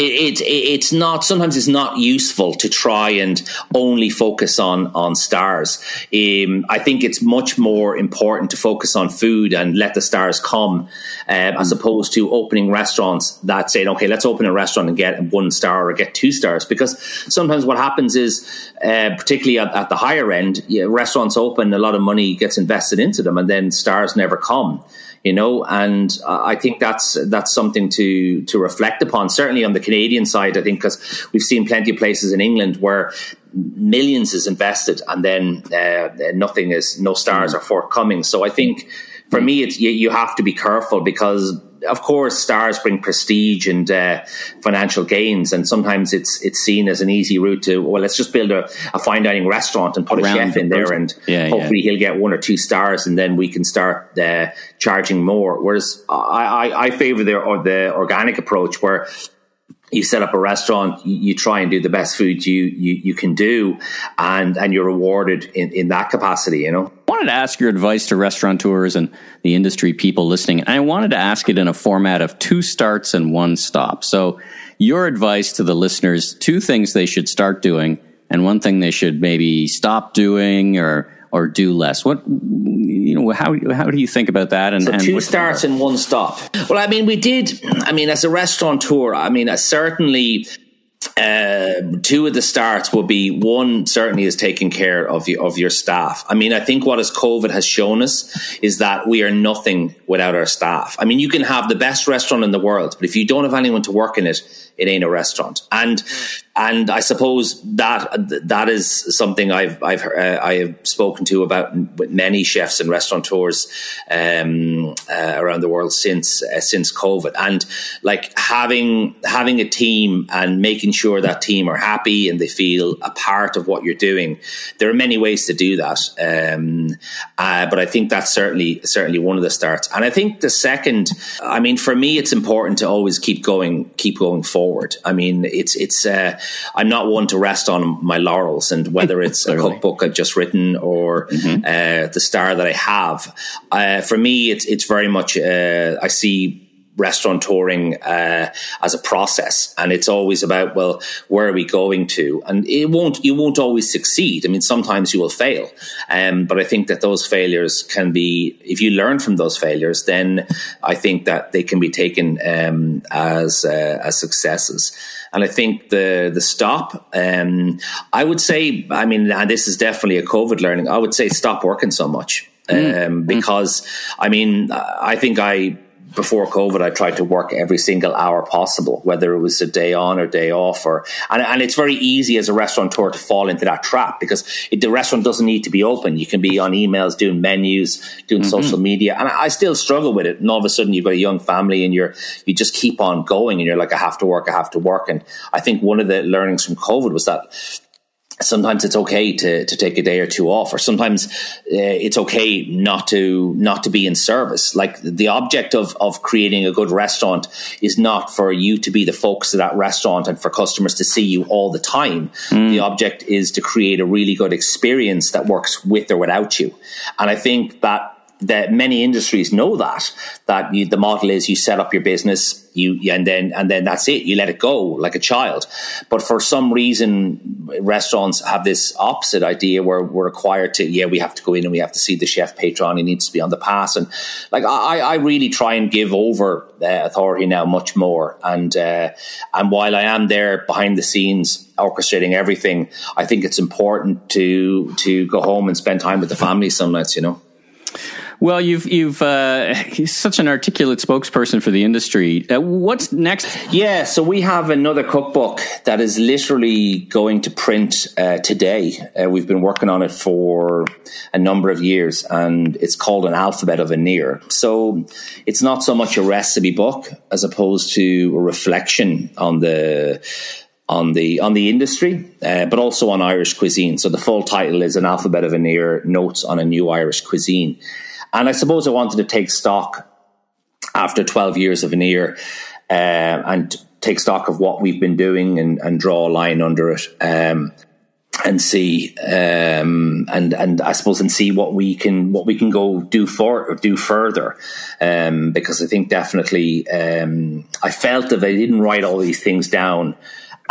it's not, sometimes it's not useful to try and only focus on stars. I think it's much more important to focus on food and let the stars come, as opposed to opening restaurants that say, okay, let's open a restaurant and get 1 star or get 2 stars. Because sometimes what happens is, particularly at the higher end, restaurants open, a lot of money gets invested into them, and then stars never come. And I think that's something to reflect upon. Certainly on the Canadian side, I think, because we've seen plenty of places in England where millions is invested and then no stars are forthcoming. So I think for me, you have to be careful, because of course stars bring prestige and financial gains, and sometimes it's seen as an easy route to, well, let's just build a fine dining restaurant and put a chef in there, and hopefully he'll get 1 or 2 stars, and then we can start charging more. Whereas I favor the organic approach, where you set up a restaurant, you try and do the best food you can do, and you're rewarded in that capacity, I wanted to ask your advice to restaurateurs and the industry people listening. And I wanted to ask it in a format of 2 starts and 1 stop. So your advice to the listeners, 2 things they should start doing and 1 thing they should maybe stop doing or do less. How do you think about that? And 2 starts and 1 stop. Well, as a restaurateur, certainly two of the starts will be, one certainly is taking care of your staff. I mean, I think what COVID has shown us is that we are nothing without our staff. I mean, you can have the best restaurant in the world, but if you don't have anyone to work in it, it ain't a restaurant. And I suppose that is something I have spoken to about with many chefs and restaurateurs around the world since COVID. And like having a team and making sure that team are happy and they feel a part of what you're doing. There are many ways to do that, but I think that's certainly one of the starts. And I think the second, I mean, for me, it's important to always keep going forward. I mean, it's I'm not one to rest on my laurels, and whether it's a cookbook I've just written or the star that I have, for me, it's very much I see restaurateuring as a process, and it's always about, well, where are we going to? And you won't always succeed. I mean, sometimes you will fail, but I think that those failures can be, if you learn from those failures, then I think that they can be taken as successes. And I think the stop, I would say, I mean, and this is definitely a COVID learning, I would say stop working so much. Because, I mean, I think before COVID, I tried to work every single hour possible, whether it was a day on or day off, and it's very easy as a restaurateur to fall into that trap, because the restaurant doesn't need to be open. You can be on emails, doing menus, doing social media, and I still struggle with it. And all of a sudden, you've got a young family, and you just keep on going, and you're like, I have to work. And I think one of the learnings from COVID was that sometimes it's okay to take a day or two off, or sometimes it's okay not to be in service. Like, the object of creating a good restaurant is not for you to be the focus of that restaurant and for customers to see you all the time. The object is to create a really good experience that works with or without you. And I think that many industries know that the model is you set up your business, and then that's it. You let it go like a child. But for some reason, restaurants have this opposite idea where we're required to, we have to go in and we have to see the chef patron. He needs to be on the pass. And like, I really try and give over authority now much more. And while I am there behind the scenes orchestrating everything, I think it's important to go home and spend time with the family some nights, you know. Well, you've such an articulate spokesperson for the industry. What's next? Yeah, so we have another cookbook that is literally going to print today. We've been working on it for a number of years, and it's called An Alphabet of Aniar. So it's not so much a recipe book as opposed to a reflection on the industry, but also on Irish cuisine. So the full title is An Alphabet of Aniar, Notes on a New Irish Cuisine. And I suppose I wanted to take stock after 12 years of Aniar, and take stock of what we've been doing and draw a line under it, and see, and I suppose, and see what we can go do further. Because I think definitely, I felt if I didn't write all these things down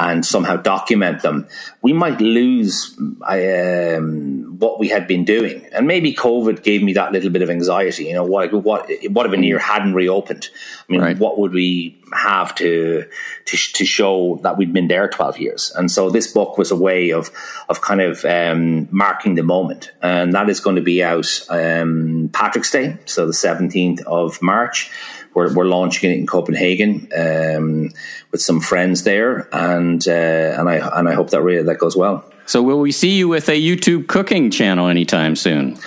and somehow document them, we might lose what we had been doing. And maybe COVID gave me that little bit of anxiety. You know, what if Aniar hadn't reopened? I mean, what would we have to show that we'd been there 12 years? And so this book was a way of kind of marking the moment. And that is going to be out Patrick's Day, so the 17th of March. We're launching it in Copenhagen with some friends there, and I hope that goes well. So will we see you with a YouTube cooking channel anytime soon?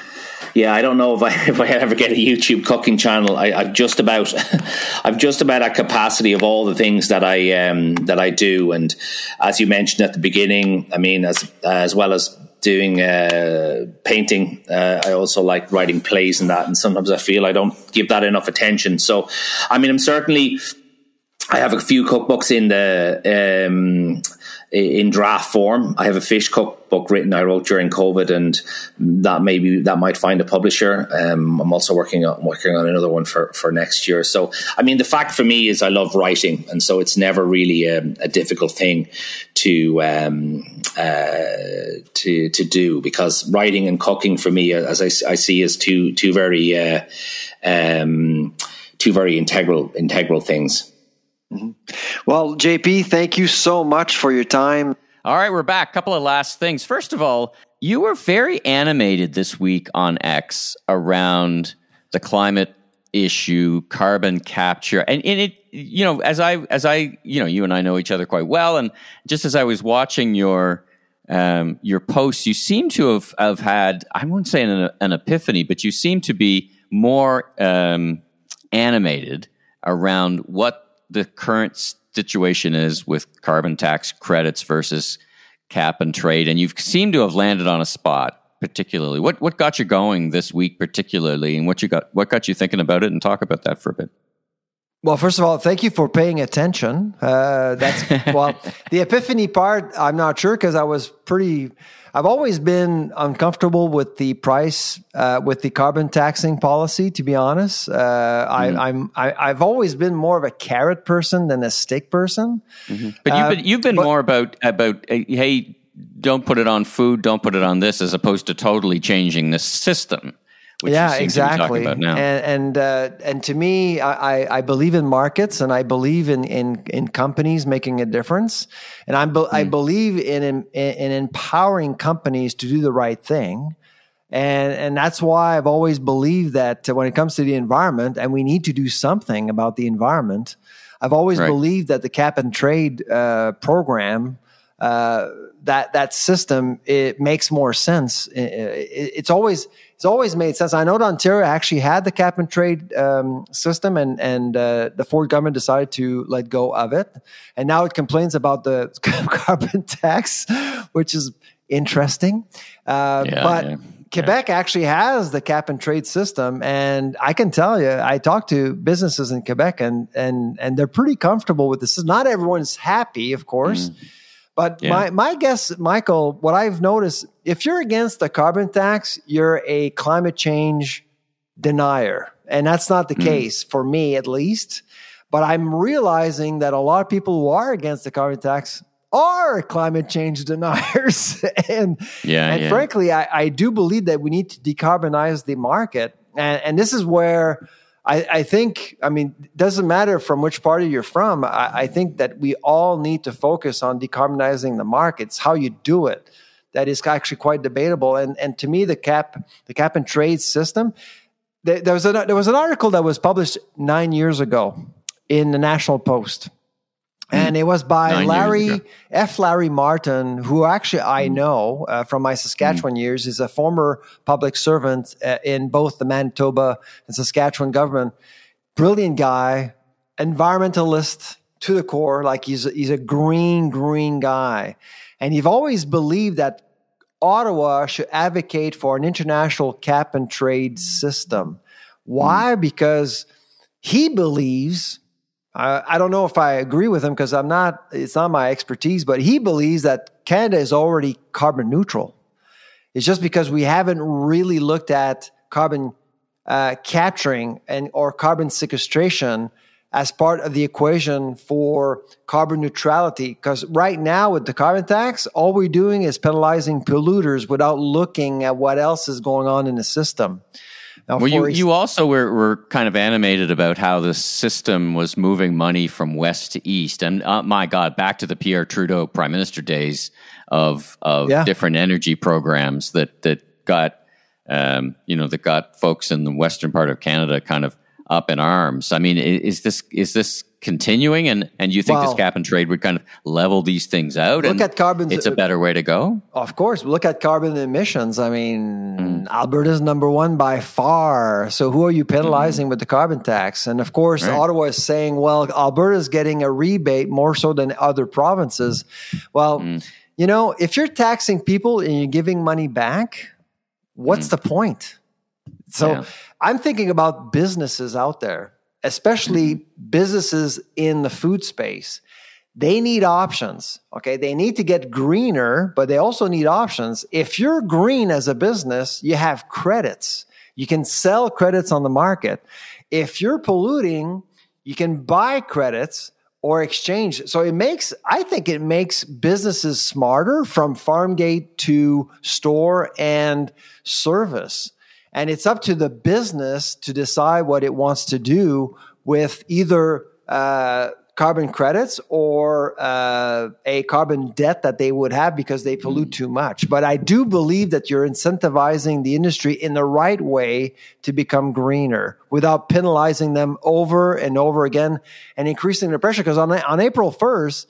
Yeah, I don't know if I ever get a YouTube cooking channel. I've just about at capacity of all the things that I do, and as you mentioned at the beginning, I mean, as well as doing painting, I also like writing plays and that, and sometimes I feel I don't give that enough attention. So, I mean, I have a few cookbooks in draft form. I have a fish cookbook written I wrote during COVID, and that might find a publisher. I'm also working on another one for next year. So, I mean, the fact for me is I love writing, and so it's never really a difficult thing to do, because writing and cooking for me, as I see, as two very integral things. Well, JP, thank you so much for your time. All right, we're back. Couple of last things. First of all, you were very animated this week on X around the climate issue, carbon capture, and it. You know, as I, you and I know each other quite well, and just as I was watching your posts, you seem to have had, I wouldn't say an epiphany, but you seem to be more animated around what the current situation is with carbon tax credits versus cap and trade, and you seem to have landed on a spot. Particularly, what got you going this week, particularly, and what got you thinking about it, and talk about that for a bit. Well, first of all, thank you for paying attention. The epiphany part, I'm not sure, because I've always been uncomfortable with the price, with the carbon taxing policy, to be honest. I've always been more of a carrot person than a stick person. Mm-hmm. But you've been more about hey, don't put it on food, don't put it on this, as opposed to totally changing the system. Which yeah, you seem exactly. to be talking about now. And to me, I believe in markets, and I believe in companies making a difference, and I believe in empowering companies to do the right thing, and that's why I've always believed that when it comes to the environment, and we need to do something about the environment. I've always believed that the cap and trade program. That system, it makes more sense. It's always made sense. I know that Ontario actually had the cap and trade system, and the Ford government decided to let go of it, and now it complains about the carbon tax, which is interesting. Quebec actually has the cap and trade system, and I can tell you, I talked to businesses in Quebec, and they're pretty comfortable with this. Not everyone's happy, of course. But my guess, Michael, what I've noticed, if you're against the carbon tax, you're a climate change denier. And that's not the case for me, at least. But I'm realizing that a lot of people who are against the carbon tax are climate change deniers. and frankly, I do believe that we need to decarbonize the market. And this is where I think, it doesn't matter from which party you're from. I think that we all need to focus on decarbonizing the markets. How you do it, that is actually quite debatable. And to me, the cap and trade system. There was an article that was published 9 years ago in the National Post. And it was by Larry Martin, who actually I know from my Saskatchewan years. Is a former public servant in both the Manitoba and Saskatchewan government. Brilliant guy, environmentalist to the core. Like he's a green guy. And you've always believed that Ottawa should advocate for an international cap and trade system. Why? Because he believes... I don't know if I agree with him because it's not my expertise, but he believes that Canada is already carbon neutral. It's just because we haven't really looked at carbon capturing or carbon sequestration as part of the equation for carbon neutrality. Because right now with the carbon tax, all we're doing is penalizing polluters without looking at what else is going on in the system. Now, well, you also were kind of animated about how the system was moving money from west to east, and my God, back to the Pierre Trudeau Prime Minister days of different energy programs that got that got folks in the western part of Canada kind of up in arms. I mean, is this continuing, and you think this cap and trade would kind of level these things out? Look at carbon. It's a better way to go. Of course, look at carbon emissions. I mean, Alberta's number one by far. So who are you penalizing with the carbon tax? And of course, Ottawa is saying, well, Alberta's getting a rebate more so than other provinces. Well, if you're taxing people and you're giving money back, what's the point? So I'm thinking about businesses out there, especially businesses in the food space. They need options, okay? They need to get greener, but they also need options. If you're green as a business, you have credits. You can sell credits on the market. If you're polluting, you can buy credits or exchange. So I think it makes businesses smarter from farm gate to store and service. And it's up to the business to decide what it wants to do with either carbon credits or a carbon debt that they would have because they pollute too much. But I do believe that you're incentivizing the industry in the right way to become greener without penalizing them over and over again and increasing the pressure. Because on April 1st,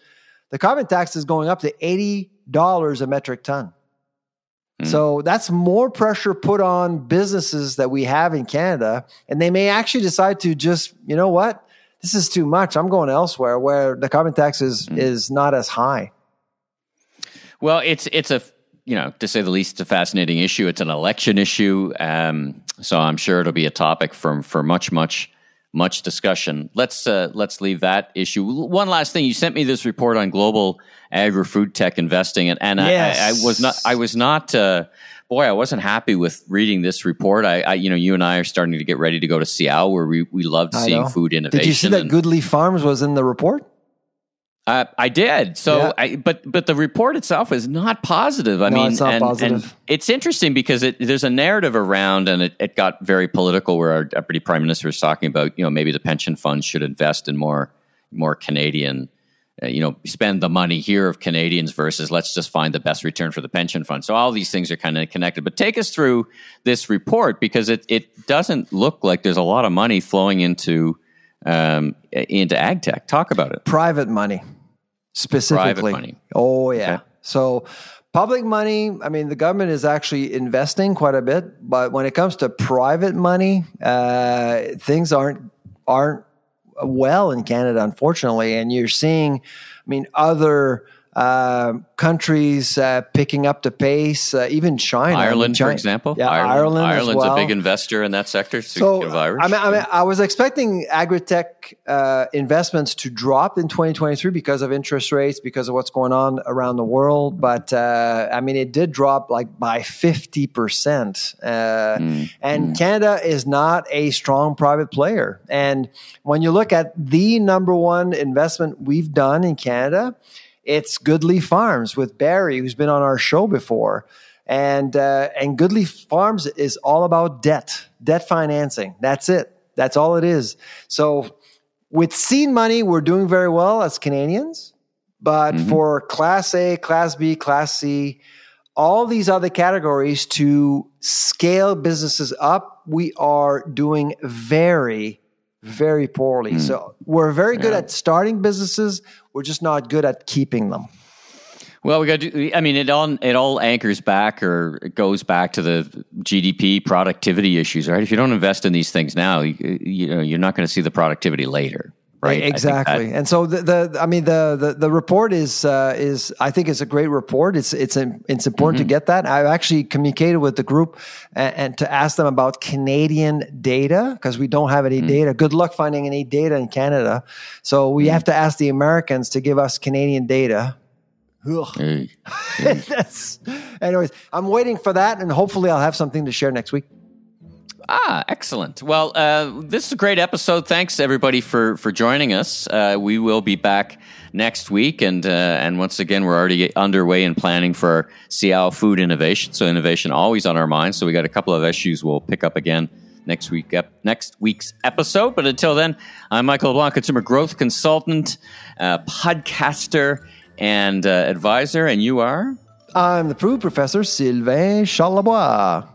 the carbon tax is going up to $80 a metric ton. So that's more pressure put on businesses that we have in Canada, and they may actually decide to just, you know what, this is too much. I'm going elsewhere where the carbon tax is not as high. Well, it's a, to say the least, it's a fascinating issue. It's an election issue, so I'm sure it'll be a topic for much discussion. Let's leave that issue. One last thing, you sent me this report on global agri-food tech investing, and yes. I wasn't happy with reading this report. You and I are starting to get ready to go to Seattle, where we loved seeing food innovation. Did you see that Goodleaf Farms was in the report? I did. So, yeah. But the report itself is not positive. It's not positive. And it's interesting because there's a narrative around, and it got very political, where our deputy prime minister was talking about, maybe the pension funds should invest in more Canadian, spend the money here of Canadians versus let's just find the best return for the pension fund. So all these things are kind of connected. But take us through this report, because it doesn't look like there's a lot of money flowing into ag tech. Talk about it. Private money, specifically. Private money. Oh, yeah. Okay. So public money, the government is actually investing quite a bit, but when it comes to private money, things aren't well in Canada, unfortunately. And you're seeing, other countries picking up the pace, even China. Ireland, for example. Yeah, Ireland's as well. A big investor in that sector. So, I was expecting agri-tech investments to drop in 2023 because of interest rates, because of what's going on around the world. But, it did drop by 50%. And Canada is not a strong private player. And when you look at the number one investment we've done in Canada, it's Goodleaf Farms with Barry, who's been on our show before. And Goodleaf Farms is all about debt financing. That's it. That's all it is. So with seed money, we're doing very well as Canadians. But for Class A, Class B, Class C, all these other categories to scale businesses up, we are doing very, very poorly. So we're very good at starting businesses. We're just not good at keeping them. Well, we got to do, it all anchors back, or it goes back to the GDP productivity issues, right? If you don't invest in these things now, you're not going to see the productivity later. Right. Exactly. And so the report is I think it's a great report. It's important to get that. I've actually communicated with the group and to ask them about Canadian data, because we don't have any data. Good luck finding any data in Canada. So we have to ask the Americans to give us Canadian data. Anyways, I'm waiting for that, and hopefully I'll have something to share next week. Excellent. Well, this is a great episode. Thanks, everybody, for joining us. We will be back next week, and once again, we're already underway in planning for our Seattle food innovation. So innovation always on our minds. So we got a couple of issues we'll pick up again next week's episode. But until then, I'm Michael LeBlanc, consumer growth consultant, podcaster, and advisor. And you are? I'm the food professor, Sylvain Charlebois.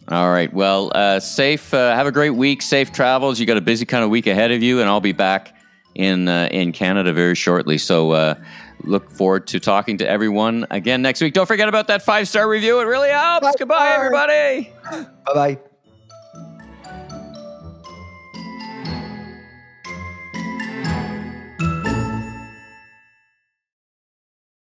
All right. Well, have a great week. Safe travels. You got a busy kind of week ahead of you, and I'll be back in Canada very shortly. So look forward to talking to everyone again next week. Don't forget about that 5-star review. It really helps. Goodbye, everybody. Bye-bye.